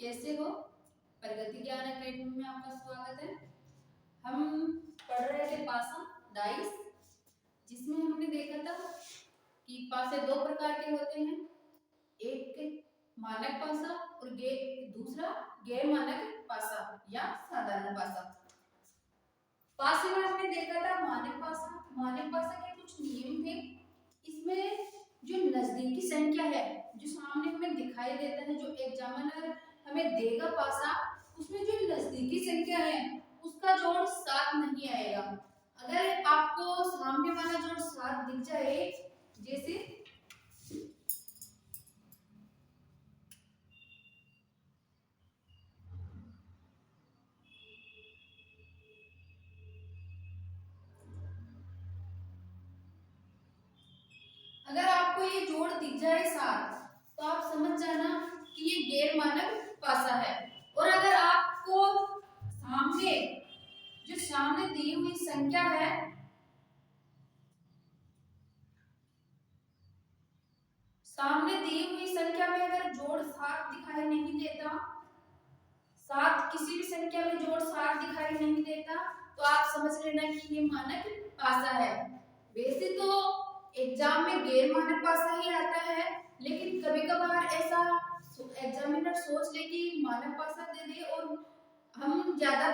कैसे हो? प्रगति ज्ञान अकेडमी में आपका स्वागत है। हम पढ़ रहे थे पासा डाइस, जिसमें हमने देखा था कि पासे दो प्रकार के होते हैं, एक मानक पासा और दूसरा गैर मानक पासा या साधारण पासा। पासे में हमने देखा था मानक पासा के कुछ नियम थे। इसमें जो नजदीकी संख्या है, जो सामने हमें दिखाई देता है, जो एग्जामिनर हमें देगा पासा, उसमें जो नजदीकी संख्या है उसका जोड़ 7 नहीं आएगा। अगर आपको सामने वाला जोड़ 7 दिख जाए, जैसे अगर आपको ये जोड़ दिख जाए 7, तो आप समझ जाना कि ये गैर मानक पासा है। और अगर आपको सामने दी हुई संख्या है, सामने दी हुई संख्या में अगर जोड़ 7 दिखाई नहीं देता, 7 किसी भी संख्या में जोड़ 7 दिखाई नहीं देता, तो आप समझ लेना कि ये मानक पासा है। वैसे तो एग्जाम में गैर मानक पासा ही आता है, लेकिन कभी कभार ऐसा एग्जामिनर सोच ले कि मानक पासा दे दे, और हम ज्यादा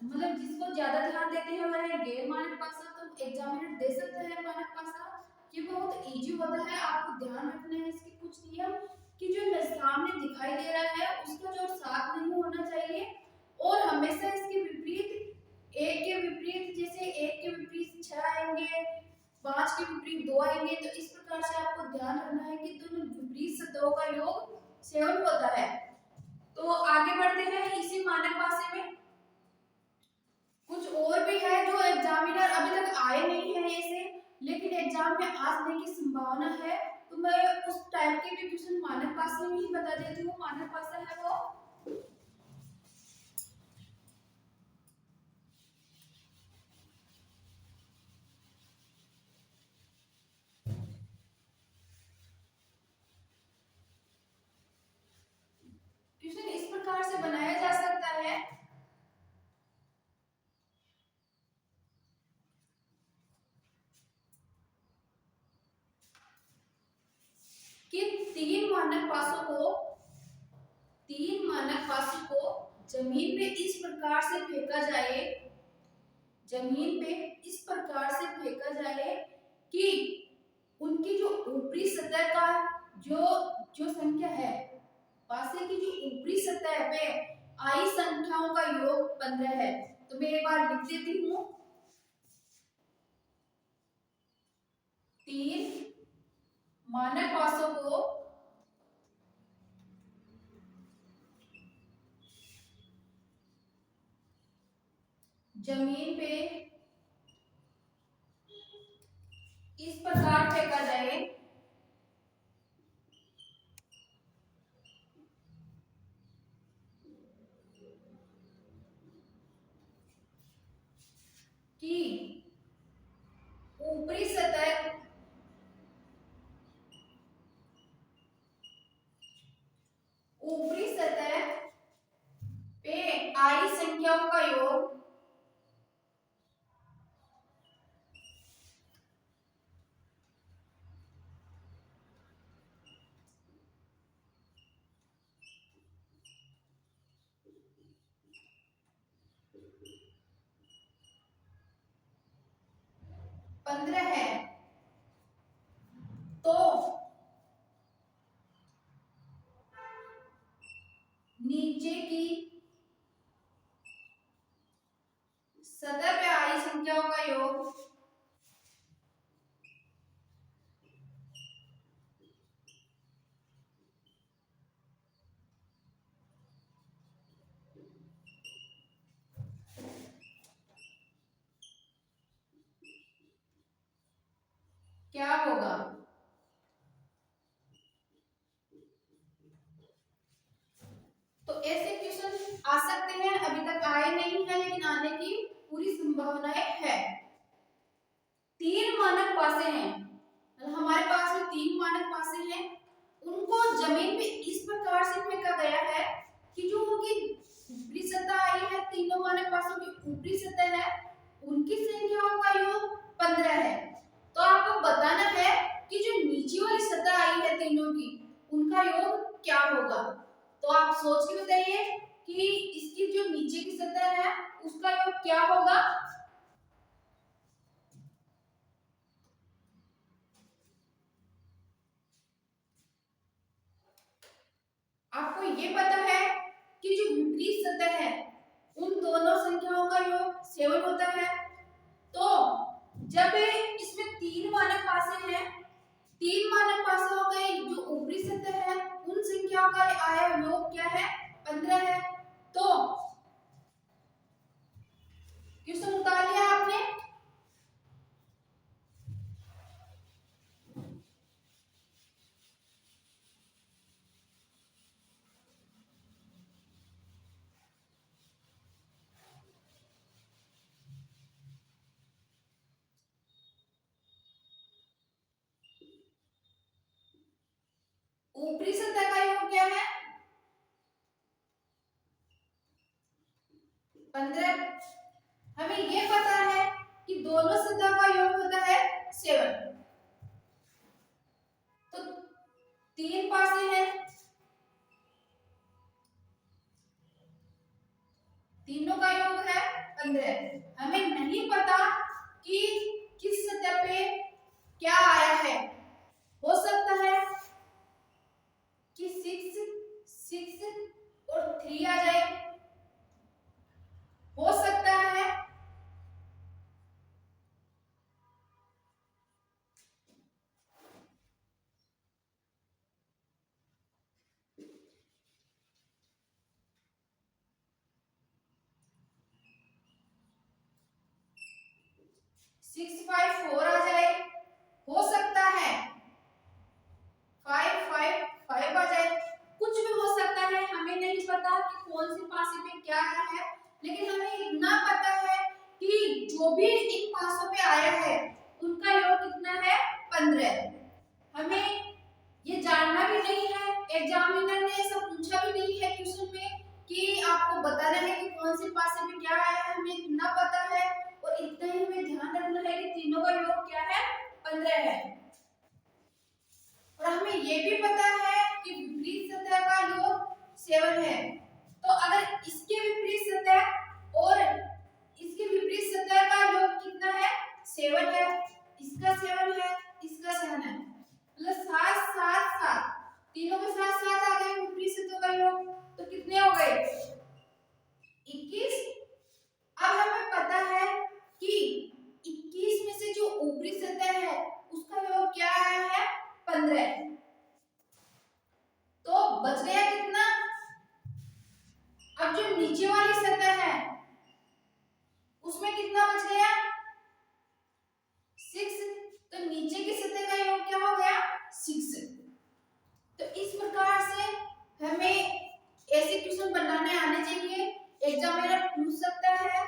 जिसको ज्यादा ध्यान देते हैं वह गैर मानक पासा, तो एग्जामिनर दे सकता है मानक पासा। ये बहुत इजी होता है, आपको ध्यान रखना है इसके कुछ नियम कि जो सामने दिखाई दे रहा है उसका जोड़ 7 नहीं होना चाहिए, और हमेशा इसके विपरीत एक के विपरीत, जैसे 1 के विपरीत 6 आएंगे, 5 के विपरीत 2 आएंगे, तो इस प्रकार से आपको ध्यान रखना है कि दोनों विपरीत सतहों का योग 7 होता है। तो आगे बढ़ते हैं इसी मानक पासे में। कुछ और भी है जो एग्जामिनर अभी तक आए नहीं है ऐसे, लेकिन एग्जाम में आने की संभावना है, तो मैं उस टाइप के भी क्वेश्चन मानक पासे में ही बता देती हूँ। मानक पासा है वो क्वेश्चन इस प्रकार से बनाया जा सकता है कि तीन मानक पासों को जमीन पे इस प्रकार से फेंका जाए, जमीन पे इस प्रकार से फेंका जाए कि उनकी जो ऊपरी सतह का जो संख्या है, पासे की जो ऊपरी सतह पे आई संख्याओं का योग 15 है। तो मैं एक बार लिख देती हूँ, 3 मानक पासों को जमीन पे इस प्रकार फेंका जाए कि ऊपरी सतह पे आई संख्याओं का योग 15 है। तो नीचे की सतह पे आई संख्याओं का योग क्या होगा? तो ऐसे क्वेश्चन आ सकते हैं, अभी तक आए नहीं है लेकिन आने की पूरी संभावनाएं है। 3 मानक पासे हैं, हमारे पास में 3 मानक पासे हैं, उनको जमीन पे इस प्रकार से फेंका गया है कि जो उनका योग क्या होगा। तो आप सोच के बताइए कि इसकी जो नीचे की सतह है उसका योग क्या होगा। आपको ये पता है कि जो विपरीत सतह है उन दोनों संख्याओं का योग 7 होता है। तो जब इसमें 3 मानक पासे हैं, 3 मानक पासों का जो ऊपरी सतह है उन संख्याओं का आया योग क्या है, 15 है। तो क्वेश्चन उतार लिया आपने। ऊपरी सतह का योग क्या है, 15। हमें ये पता है कि दोनों सतह का योग होता है 7। तो 3 पासे हैं, तीनों का योग है 15। हमें नहीं पता कि किस सतह पे क्या आया है। हो सकता है कि 6 और 3 आ जाए, हो सकता है सिक्स फाइव फोर आ जाए, हो सकता है 5 5 5 आ जाए, कुछ भी हो सकता है। हमें नहीं पता कि कौन सी पासे पे क्या आया है, लेकिन हमें इतना पता है कि जो भी इन पासों पे आया है उनका योग कितना है, 15। हमें ये जानना भी नहीं है, एग्जामिनर ने ऐसा पूछा भी नहीं है क्वेश्चन में कि आपको बताना है कि कौन से पासे में क्या आया है। हमें इतना पता है और इतना ही हमें ध्यान रखना है कि तीनों का योग क्या है, 15 है। और हमें ये भी पता है कि विपरीत सतह का योग 7 है। तो अगर इसके विपरीत सतह और इसके विपरीत सतह का योग कितना है, 7 है, इसका 7 है, इसका 7 है, मतलब 7 7 7, तीनों के साथ साथ आ गए विपरीत सतह का योग। तो कितने हो गए, 21। अब हमें पता है कि 21 में से जो ऊपरी सतह है उसका योग क्या आया है, 15। तो बच गया कितना, अब जो नीचे वाली सतह है उसमें कितना बच गया, 6। तो नीचे की सतह का योग क्या हो गया, 6। तो इस प्रकार से हमें ऐसे क्वेश्चन बनाने आने चाहिए, एग्जामिनर पूछ सकता है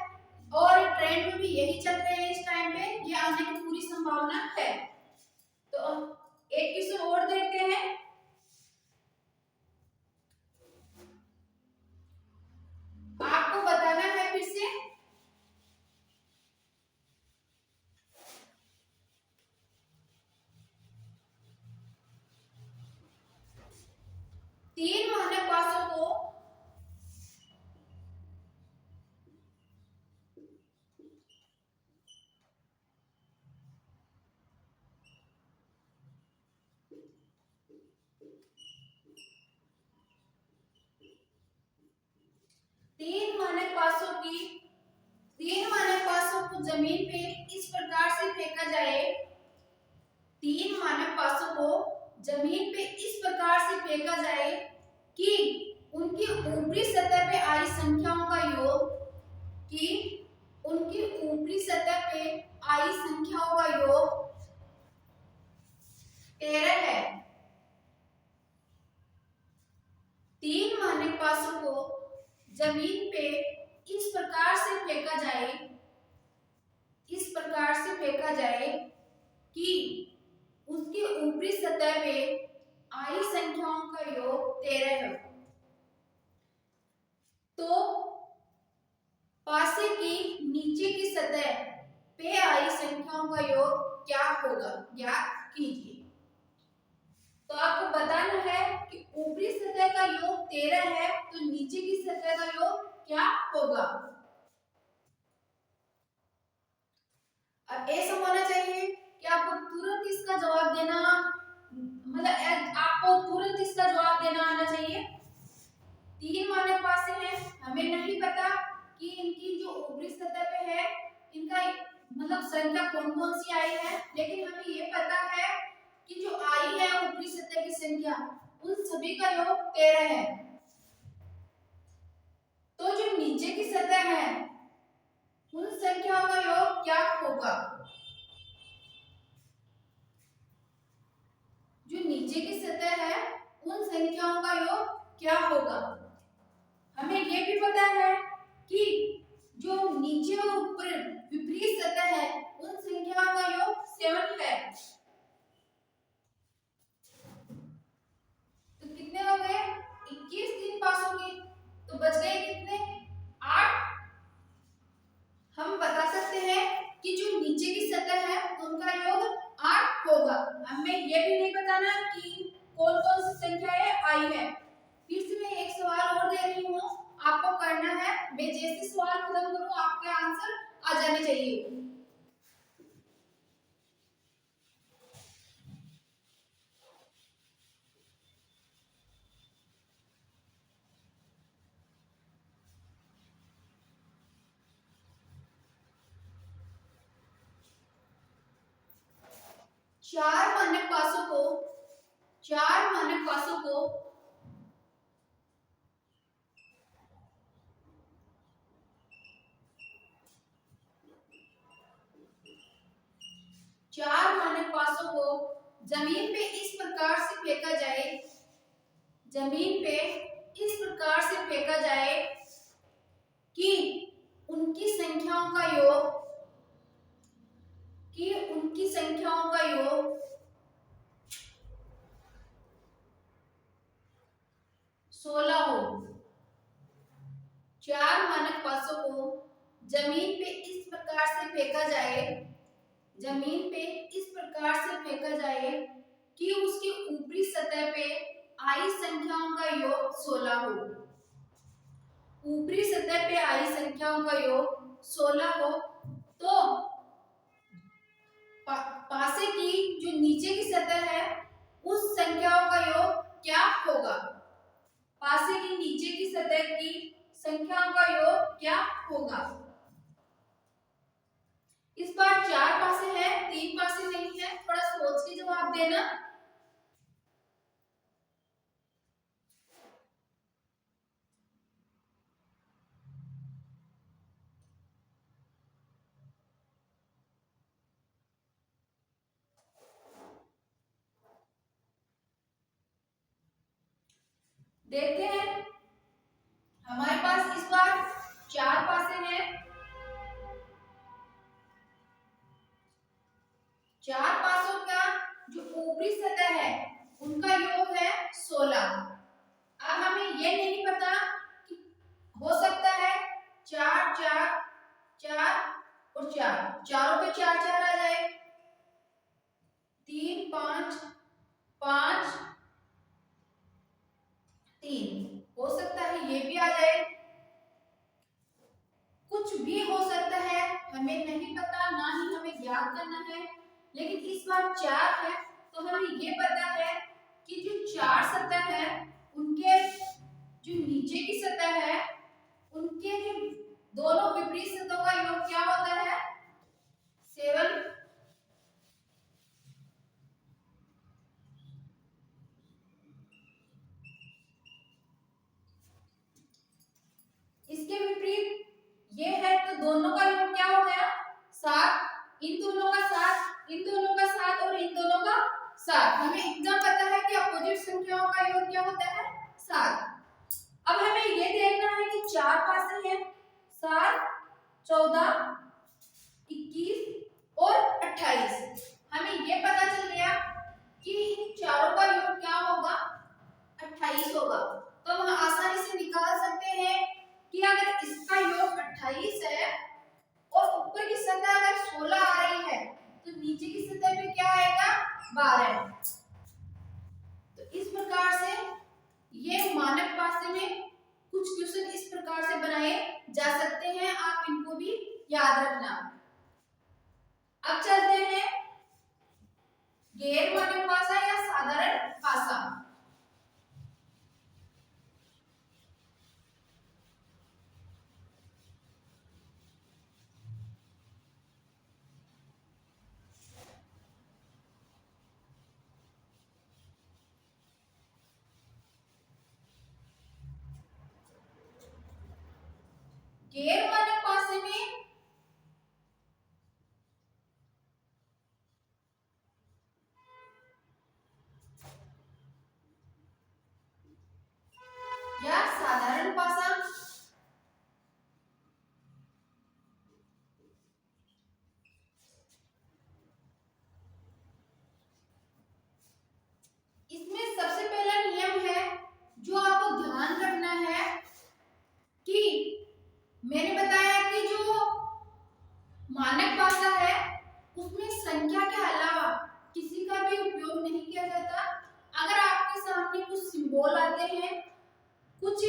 और ट्रेंड में भी यही चल रहे हैं इस टाइम पे, ये आने की पूरी संभावना है। तो एक क्वेश्चन और देखते हैं। आपको बताना है फिर से, तीन मानक पासों को तीन मानक पासों को जमीन पे इस प्रकार से फेंका जाए, तीन मानक पासों को जमीन पे इस प्रकार से फेंका जाए कि उनकी ऊपरी सतह पे आई संख्याओं का योग, कि उनकी ऊपरी सतह पे आई संख्याओं का योग 13 है। तीन मानक पासों को जमीन पे इस प्रकार से फेंका जाए, इस प्रकार से फेंका जाए कि उसकी ऊपरी सतह पे आई संख्याओं का योग 13 है। तो पासे की नीचे की सतह पे आई संख्याओं का योग क्या होगा, ज्ञात कीजिए। तो आपको बताना है 13 है तो नीचे की सतह का योग क्या होगा? अब ऐसा होना चाहिए कि आपको तुरंत इसका जवाब देना, मतलब आपको तुरंत इसका जवाब देना आना चाहिए। 3 मानक पासे हैं, हमें नहीं पता कि इनकी जो ऊपरी सतह पे है इनका मतलब संख्या कौन कौन सी आई है, लेकिन हमें ये पता है कि जो आई है ऊपरी सतह की संख्या उन सभी का योग 13 है। तो जो नीचे की सतह है उन संख्याओं का योग क्या होगा? जो नीचे की सतह है उन संख्याओं का योग क्या होगा? हमें ये भी पता है कि जो नीचे और ऊपर विपरीत सतह है उन संख्याओं का योग 7 है। तो कितने हो गए? 21 3 पासों के, तो बच गए कितने? 8। हम बता सकते हैं कि जो नीचे की सतह है उनका योग 8 होगा। हमें यह भी नहीं बताना कि कौन कौन सी संख्याएं आई है। फिर से मैं एक सवाल और दे रही हूँ, आपको करना है, मैं जैसे सवाल खत्म करूँ आपके आंसर आ जाने चाहिए। चार मानक पासों को चार मानक पासों को जमीन पे इस प्रकार से फेंका जाए, जमीन पे इस प्रकार से फेंका जाए कि उनकी संख्याओं का योग 16 हो। 4 मानक पासों को जमीन पे इस प्रकार से फेंका जाए, जमीन पे इस प्रकार से फेंका जाए कि उसकी ऊपरी सतह पे आई संख्याओं का योग 16 हो। ऊपरी सतह पे आई संख्याओं का योग 16 हो तो पासे की जो नीचे की सतह है उस संख्याओं का योग क्या होगा? पासे की नीचे की सतह की संख्याओं का योग क्या होगा? इस बार 4 पासे हैं, 3 पासे नहीं है, थोड़ा सोच के जवाब देना। देखते हैं, हमारे पास इस बार 4 पासे हैं। 4 पासों का जो ऊपरी सतह है उनका योग है 16। अब हमें ये नहीं पता कि हो सकता है 4 4 4 और 4, चारों पे 4 4 आ जाए, 3 5 5 3, हो सकता है ये भी आ जाए, कुछ भी हो सकता है, हमें नहीं पता, ना ही हमें ज्ञात करना है। लेकिन इस बार 4 है तो हमें ये पता है कि जो 4 सतह है उनके जो नीचे की सतह है उनके जो दोनों विपरीत सतहों का योग क्या होता है? 7। इसके विपरीत ये है तो दोनों का योग क्या हो गया? 7। इन दोनों का 7, इन दोनों का 7 और इन दोनों का 7। हमें एकदम पता है कि अपोजिट संख्याओं का योग क्या होता है? 7। अब हमें ये देखना है कि 4 पासे हैं, 7 14 21 और 28। हमें ये पता चल गया कि इन चारों का योग क्या होगा? 28 होगा। तो हम आसानी से निकाल सकते हैं कि अगर इसका योग 28 है और ऊपर की सतह अगर 16 आ रही है तो नीचे की सतह पे क्या आएगा? 12। तो इस प्रकार से ये मानक पासे आते हैं, कुछ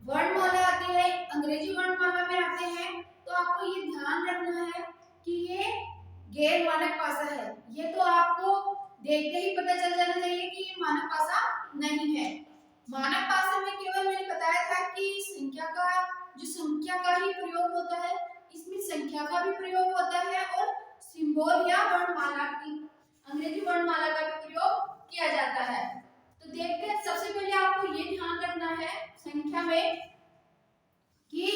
वर्णमाला आती है, अंग्रेजी वर्णमाला में आते हैं। तो आपको ये ध्यान रखना है कि ये गैर मानक पासा है। ये तो आपको देखते ही पता चल जाना चाहिए कि ये मानक पासा नहीं है। मानक पासा में केवल मैंने बताया था कि संख्या का ही प्रयोग होता है, इसमें संख्या का भी प्रयोग होता है और सिंबल या वर्णमाला की, अंग्रेजी वर्णमाला का भी प्रयोग किया जाता है। तो देखते हैं, सबसे पहले आपको ये ध्यान रखना है संख्या में कि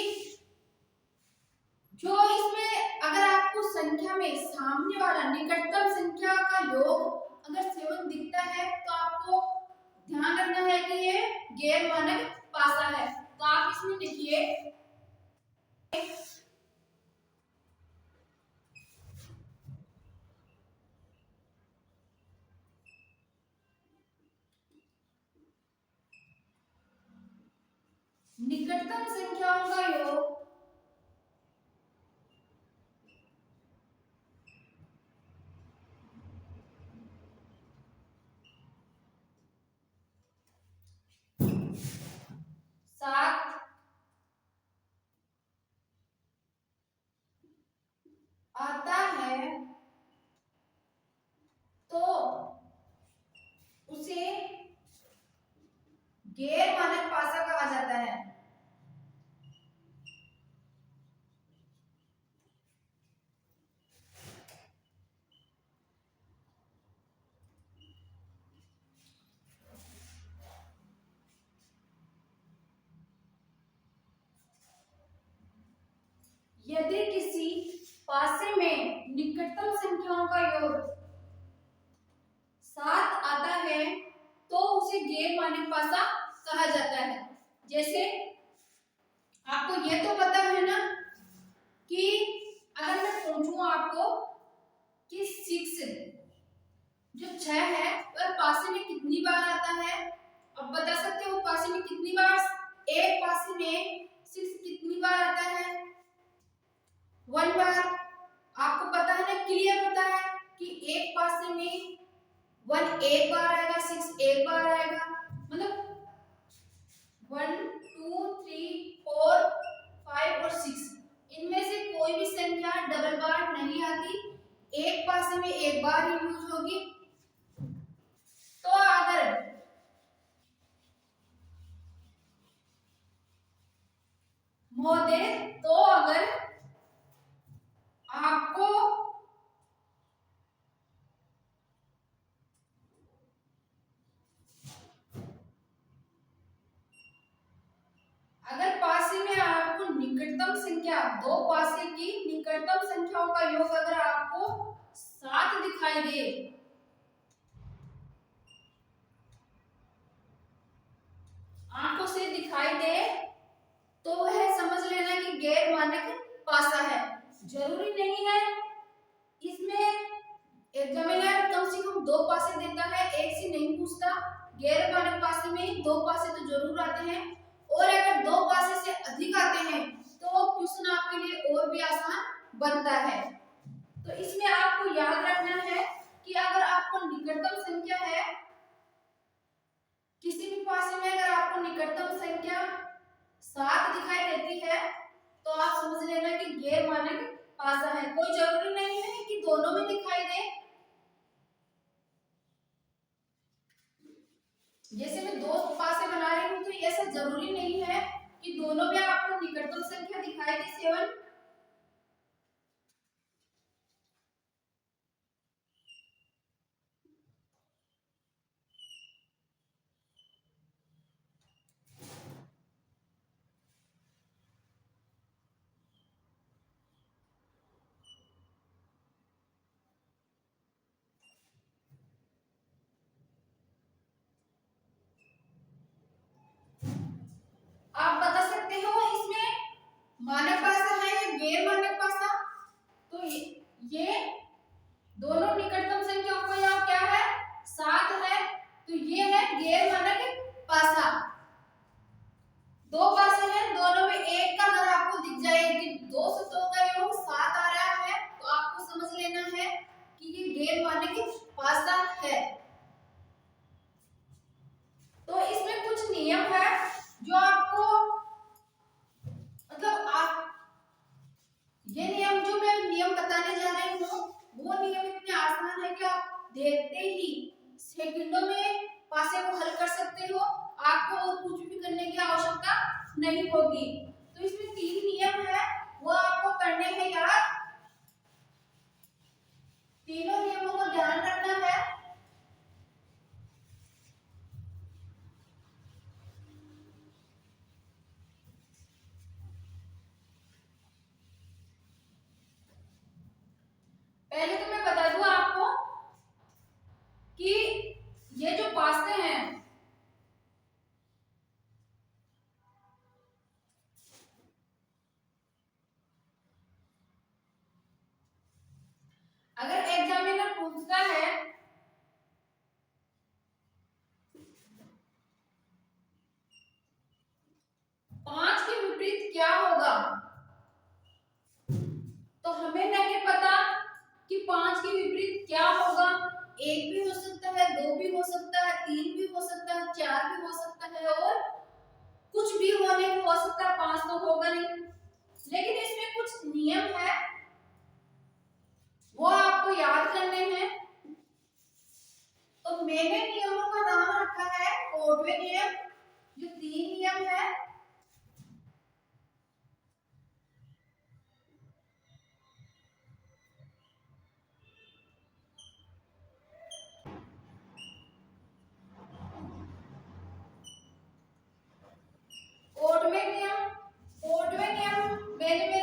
जो इसमें अगर आपको संख्या में सामने वाला निकटतम संख्या का योग अगर 7 दिखता है तो आपको ध्यान रखना है कि ये गैर मानक पासा है। तो आप इसमें लिखिए निकटतम संख्याओं का योग सात आता है तो उसे गैर मानक पासा कहा जाता है। यदि किसी पासे में निकटतम संख्याओं का योग 7 आता है तो उसे गैर मानक पासा कहा जाता है। जैसे आपको ये तो पता है ना कि अगर मैं पूछूं आपको कि 6 जो 6 है वह पासे में कितनी बार आता है, अब बता सकते हो पासे में कितनी बार, एक पासे में 6 कितनी बार आता है, 1 बार। आपको पता है ना, क्लियर पता है कि एक पासे में 1 एक बार आएगा, 6 एक बार आएगा, मतलब 1 2 3 4 5 और 6 इनमें से कोई भी संख्या डबल बार नहीं आती, एक पासे में एक बार ही यूज होगी। तो अगर महोदय, तो अगर आपको अगर पासे में आपको निकटतम संख्या, दो पासे की निकटतम संख्याओं का योग अगर आपको 7 दिखाई दे, आंखों से दिखाई दे, तो वह समझ लेना कि गैर मानक पासा है। जरूरी नहीं है इसमें एग्जामिनर कम से कम 2 पासे देता है, एक से नहीं पूछता। गैर मानक पासे में 2 पासे तो जरूर आते हैं, और अगर 2 पासे से अधिक आते हैं तो क्वेश्चन आपके लिए और भी आसान बनता है। तो इसमें आपको याद रखना है कि अगर आपको निकटतम संख्या है, किसी भी पासे में अगर आपको निकटतम संख्या 7 दिखाई देती है तो आप समझ लेना कि गैर मानक पासा है। कोई जरूरी नहीं है कि दोनों में दिखाई दे। जैसे मैं 2 पासे बना रही हूँ तो ऐसा जरूरी नहीं है कि दोनों में आपको निकटतम संख्या दिखाई दे 7। आप बता सकते हो इसमें मानक पासा है या गैर मानक पासा। तो ये दोनों निकटतम संख्याओं का योग क्या है, 7 है, तो ये है गैर मानक पासा। 2 पासे हैं, दोनों में एक का अगर आपको दिख जाए कि 2 से 2 का योग 7 आ रहा है तो आपको समझ लेना है कि ये गैर मानक पासा है। तो इसमें हल कर सकते हो, आपको और कुछ भी करने की आवश्यकता नहीं होगी। तो इसमें 3 नियम है, वो आपको करने हैं याद। तीनों नियमों को ध्यान रखना है। पहले तो मैं बता दूं आपको कि ये जो पास्ते हैं, अगर एग्जामिनर पूछता है 5 के विपरीत क्या होगा, तो हमें नहीं पता कि 5 के विपरीत क्या होगा। 1 भी हो सकता है, 2 भी हो सकता है, 3 भी हो सकता है, 4 भी हो सकता है, और कुछ भी होने को हो सकता है, 5 तो होगा नहीं। लेकिन इसमें कुछ नियम है, वो आपको याद करने हैं। तो मैंने नियमों का नाम रखा है कोडवे नियम, जो 3 नियम है। कोडवे नियम, कोडवे नियम मैंने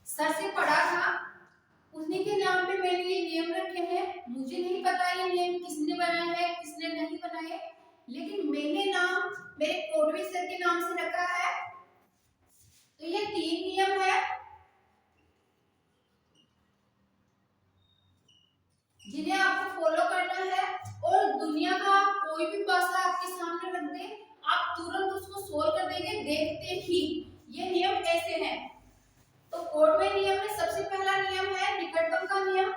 सर से पढ़ा था, उन्हीं के नाम पे मैंने ये नियम रखे हैं। मुझे नहीं पता ये नियम किसने बनाए हैं, किसने नहीं बनाए, लेकिन मैंने नाम मेरे कोडवे सर के नाम से रखा है। तो ये 3 नियम है जिन्हें आपको फॉलो करना है। और दुनिया का कोई भी पासा आपके सामने रख दे, आप तुरंत उसको सोल्व कर देंगे देखते ही। ये नियम ऐसे हैं। तो कोडवे नियम में सबसे पहला नियम है निकटतम का नियम।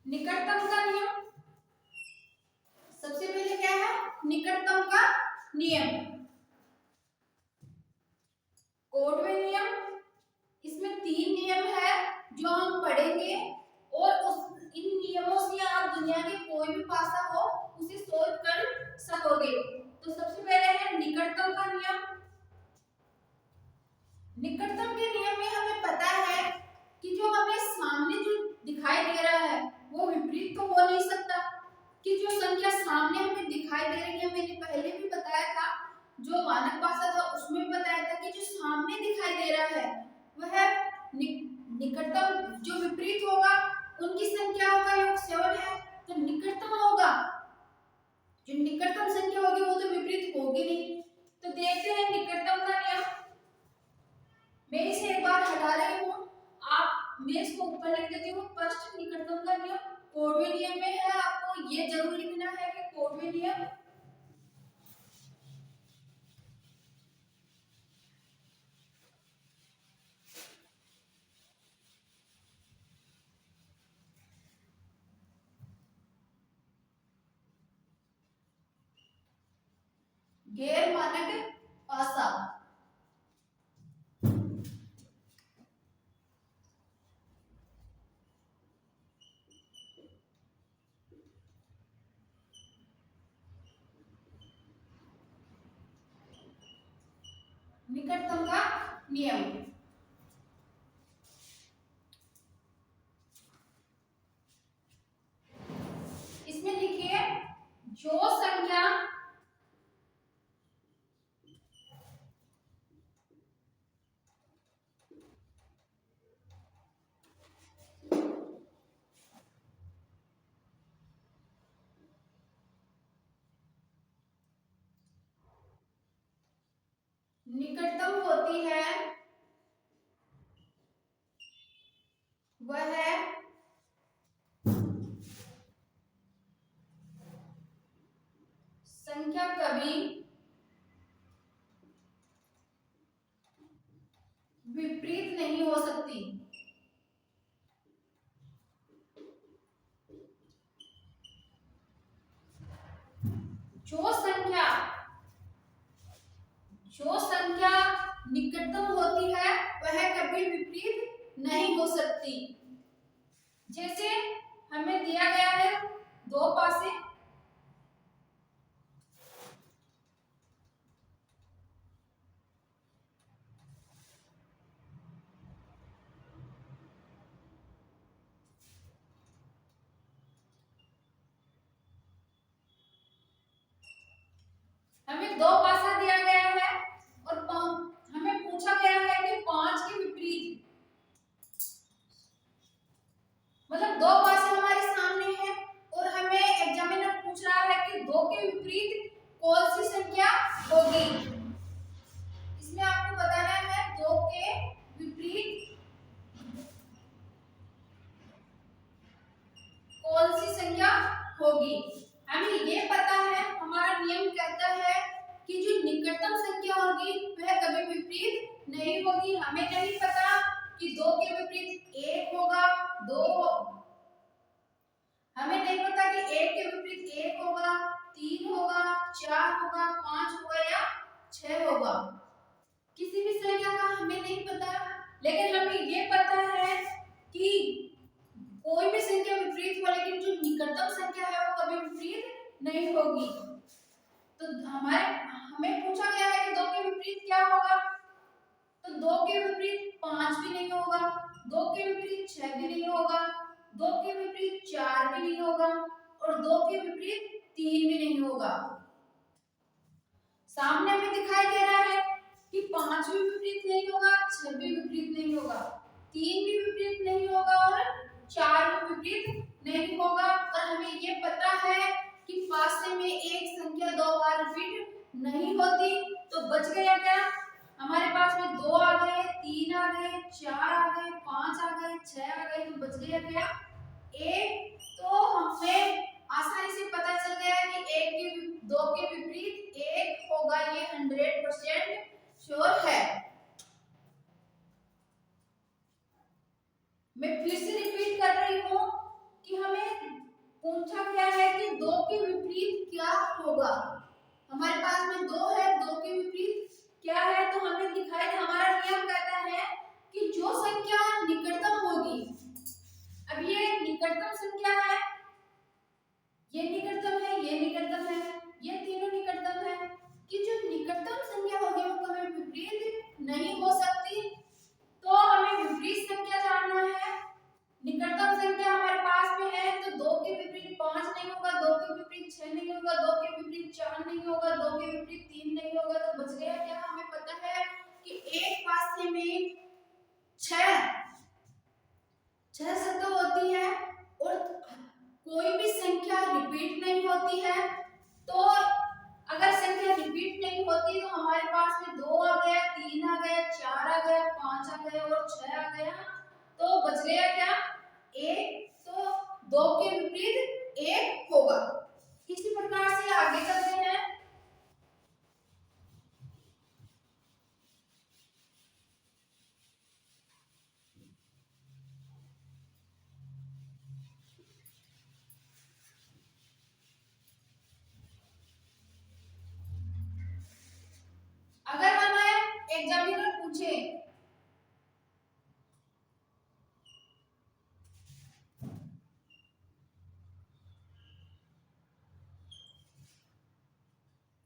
निकटतम का नियम सबसे पहले क्या है, निकटतम का नियम, कोडवे नियम। इसमें 3 नियम है जो हम पढ़ेंगे, और इन नियमों से आप दुनिया के कोई भी पासा हो उसे सोल्व कर सकोगे। तो सबसे पहले है निकटतम का नियम। निकटतम के नियम में हमें पता है कि जो हमें सामने जो दिखाई दे रहा है वो विपरीत तो हो नहीं सकता। कि जो संख्या सामने हमें दिखाई दे रही है, मैंने पहले भी बताया था, जो मानक भाषा था उसमें बताया था कि जो सामने दिखाई दे रहा है वह निकटतम, जो विपरीत होगा उनकी संख्या का योग 7 है, तो निकटतम होगा। जो निकटतम संख्या होगी वो तो विपरीत होगी नहीं। तो देखते हैं निकटतम का नियम। मैं इसे एक बार हटा रही हूँ, मैं इसको ऊपर लिख देती हूँ। फर्स्ट निकटतम का नियम कोडवे नियम में है, आपको ये जरूर लिखना है कि कोडवे नियम। गैर मानक पासा, निकटतम का नियम। इसमें लिखिए जो संख्या निकटतम होती है वह संख्या कभी विपरीत नहीं हो सकती। जो संख्या जो संख्या निकटतम होती है वह कभी विपरीत नहीं हो सकती। जैसे हमें दिया गया है दो पासे, हमें दो पासा दिया गया है और हमें पूछा गया है कि पांच के विपरीत, मतलब दो पासे हमारे सामने हैं और हमें एग्जामिनर पूछ रहा है कि दो के विपरीत कौन सी संख्या होगी। इसमें आपको बताना है दो के विपरीत कौन सी संख्या होगी। हमें ये पता है, हमारा नियम कहता है कि जो निकटतम संख्या होगी वह कभी विपरीत नहीं होगी। हमें नहीं पता कि दो के विपरीत एक होगा, दो, हमें नहीं पता कि एक के विपरीत एक होगा, तीन होगा, चार होगा, पांच होगा या छह होगा। किसी भी संख्या का हमें नहीं पता, लेकिन हमें ये पता है कि कोई भी संख्या विपरीत हो, लेकिन जो निकटतम संख्या है वो कभी विपरीत नहीं होगी। तो हमें पूछा गया है कि दो के विपरीत क्या होगा, तो दो के विपरीत पांच भी नहीं होगा, दो के विपरीत छह भी नहीं होगा, दो के विपरीत चार भी नहीं होगा और दो के विपरीत तीन भी नहीं होगा। सामने हमें दिखाई दे रहा है कि पांच भी विपरीत नहीं होगा, छह भी विपरीत नहीं होगा, तीन भी विपरीत नहीं होगा और चार भी विपरीत नहीं होगा। और हमें ये पता है कि पासे में एक संख्या दो बार रिपीट नहीं होती। तो बच गया क्या, हमारे पास में दो आ गए, तीन आ गए, चार आ गए, पांच आ गए, छह आ गए, तो बच गया क्या, एक। तो हमें आसानी से पता चल गया कि एक के दो के विपरीत एक होगा, ये 100% श्योर है। मैं फिर से रिपीट कर रही हूँ कि हमें पूछा गया है कि दो के विपरीत क्या होगा। हमारे पास में दो है, दो के विपरीत क्या है, तो हमें दिखाई, हमारा नियम कहता है कि जो संख्या निकटतम होगी, अब ये निकटतम संख्या है, ये निकटतम है, ये निकटतम है, ये तीनों निकटतम है, कि जो निकटतम संख्या होगी वो कभी विपरीत नहीं हो सकती। तो हमें विपरीत संख्या जानना है। निकटतम संख्या हमारे पास में है, तो दो के विपरीत पांच नहीं होगा, दो के विपरीत छह नहीं होगा, दो के विपरीत चार नहीं होगा, दो के विपरीत तीन नहीं होगा। तो बच गया क्या, हमें पता है कि एक पासे में छह शब्द होती है और कोई भी संख्या रिपीट नहीं होती है। तो अगर संख्या रिपीट नहीं होती तो हमारे पास में दो आ गया, तीन आ गया, चार आ गया, पांच आ गया और छह आ गया। तो बच गया क्या, एक। तो दो के विपरीत एक होगा। इसी प्रकार से आगे चलते हैं। अगर हमें एग्जामिनर पूछे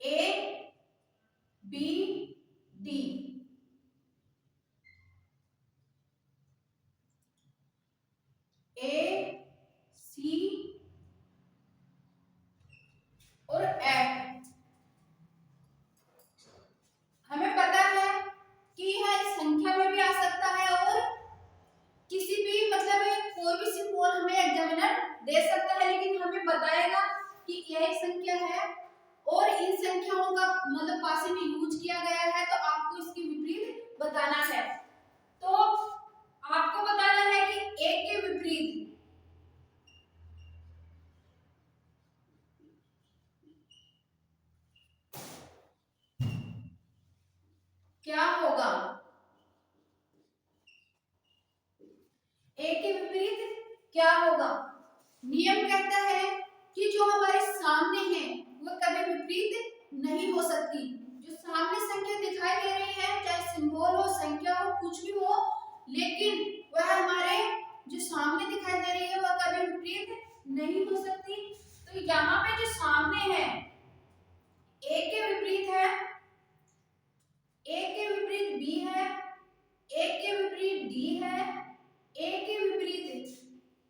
ए बी डी, ए सी और एफ, हमें पता है कि यह संख्या में भी आ सकता है और किसी भी, मतलब कोई भी सिंबल हमें एग्जामिनर दे सकता है, लेकिन हमें बताएगा कि यह एक संख्या है और इन संख्याओं का मतलब पासे में यूज किया गया है, तो आपको इसकी विपरीत बताना है। तो आपको बताना है कि एक के विपरीत क्या होगा, एक के विपरीत क्या होगा। नियम कहता है कि जो हमारे सामने है वो कभी विपरीत हो सकती। जो सामने संख्या दिखाई दे रही है, चाहे सिंबल हो, संख्या हो, कुछ भी हो, लेकिन वह हमारे जो सामने दिखाई दे रही है वह कभी विपरीत नहीं हो सकती। तो यहाँ पे जो सामने है, ए के विपरीत है, ए के विपरीत बी है, ए के विपरीत डी है, ए के विपरीत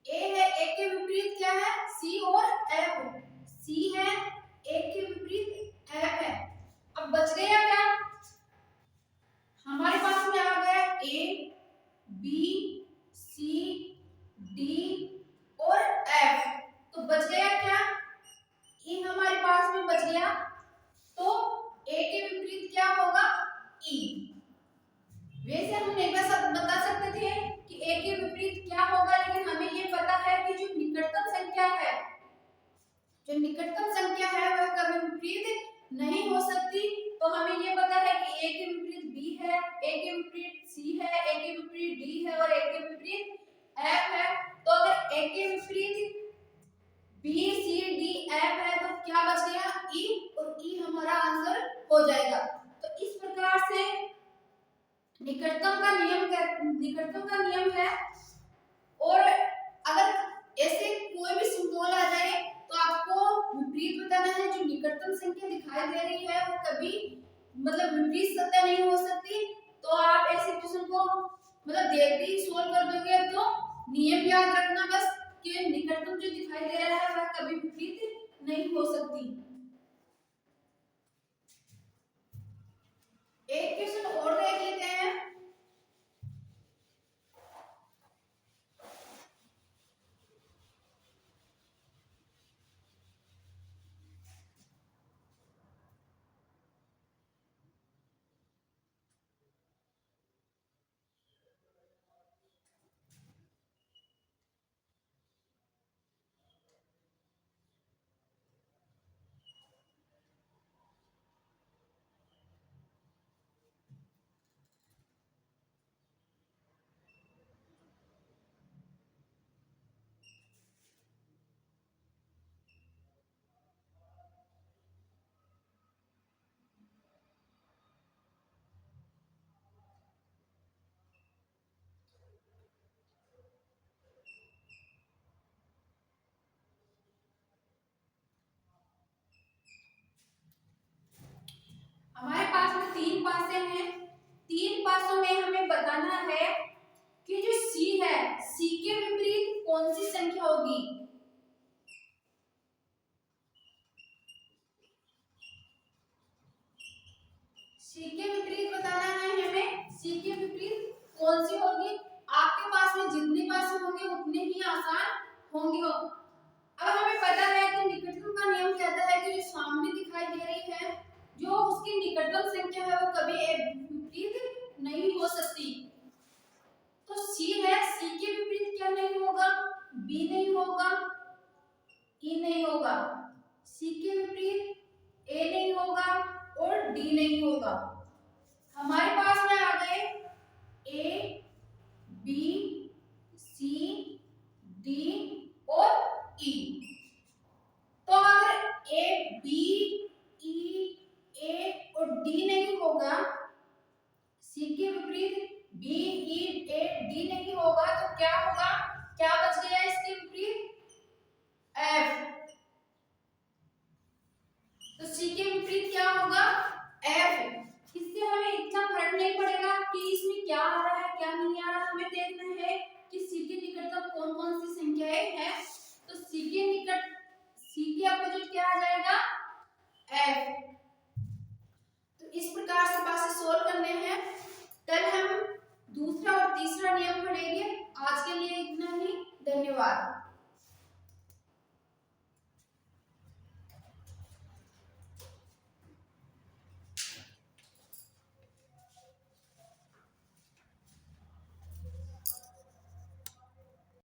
ए है, ए के विपरीत क्या है, सी और एफ। सी है, ए के विपरीत एफ है। अब बच गया क्या, हमारे पास में आ गया ए, बी, सी, डी और एफ। तो बच गया क्या, ई हमारे पास में बच गया। तो ए के विपरीत क्या होगा, ई। वैसे हम एक बार बता सकते थे कि ए के विपरीत क्या होगा, लेकिन हमें ये पता है कि जो निकटतम संख्या है, जो निकटतम संख्या है वह कभी विपरीत नहीं हो सकती। तो हमें ये पता है कि ए के विपरीत बी है, ए के विपरीत सी है, ए के विपरीत डी है और ए के विपरीत एफ है। तो अगर ए के विपरीत बी, सी, डी, एफ है तो क्या बच गया, ई, और ई हमारा आंसर हो जाएगा। तो इस प्रकार से निकटतम का नियम है। और अगर ऐसे कोई भी सिंबल आ जाए तो आपको विपरीत बताना है। जो निकटतम संख्या दिखाई दे रही है वो कभी मतलब विपरीत संख्या नहीं हो सकती। तो आप ऐसे क्वेश्चन को मतलब देखते ही सोल्व कर दोगे। तो नियम याद रखना बस कि निकटतम जो दिखाई दे रहा है वह कभी विपरीत नहीं हो सकती। एक क्वेश्चन और देख लेते हैं। हमारे पास में 3 पासे हैं। 3 पासों में हमें बताना है कि जो सी है, सी के विपरीत कौन सी संख्या होगी। सी के विपरीत बताना है हमें, सी के विपरीत कौन सी होगी। आपके पास में जितने पासे होंगे उतने ही आसान होंगे। अब हमें पता है कि निकटतम का नियम कहता है कि जो सामने दिखाई दे रही है, जो उसकी निकटतम संख्या है वो कभी विपरीत नहीं हो सकती। तो सी है, सी के विपरीत क्या नहीं होगा, बी नहीं होगा, ई नहीं होगा। सी के विपरीत ए नहीं होगा और डी नहीं होगा। हमारे पास में आ गए ए, बी, सी, डी और ई। तो अगर ए, बी, ई, ए और डी नहीं होगा, सी के विपरीत बी, ई, ए, डी नहीं होगा, तो क्या होगा, क्या बच गया इसके विपरीत, एफ। तो सी के विपरीत क्या होगा, एफ। इससे हमें इतना फर्क नहीं पड़ेगा कि इसमें क्या आ रहा है क्या नहीं आ रहा। हमें देखना है कि सी के निकटतम कौन कौन सी संख्याएं हैं। तो सी के अपोजिट क्या आ जाएगा, एफ। तो इस प्रकार से पासे सोल्व करने हैं। कल हम दूसरा और तीसरा नियम पढ़ेंगे। आज के लिए इतना ही, धन्यवाद।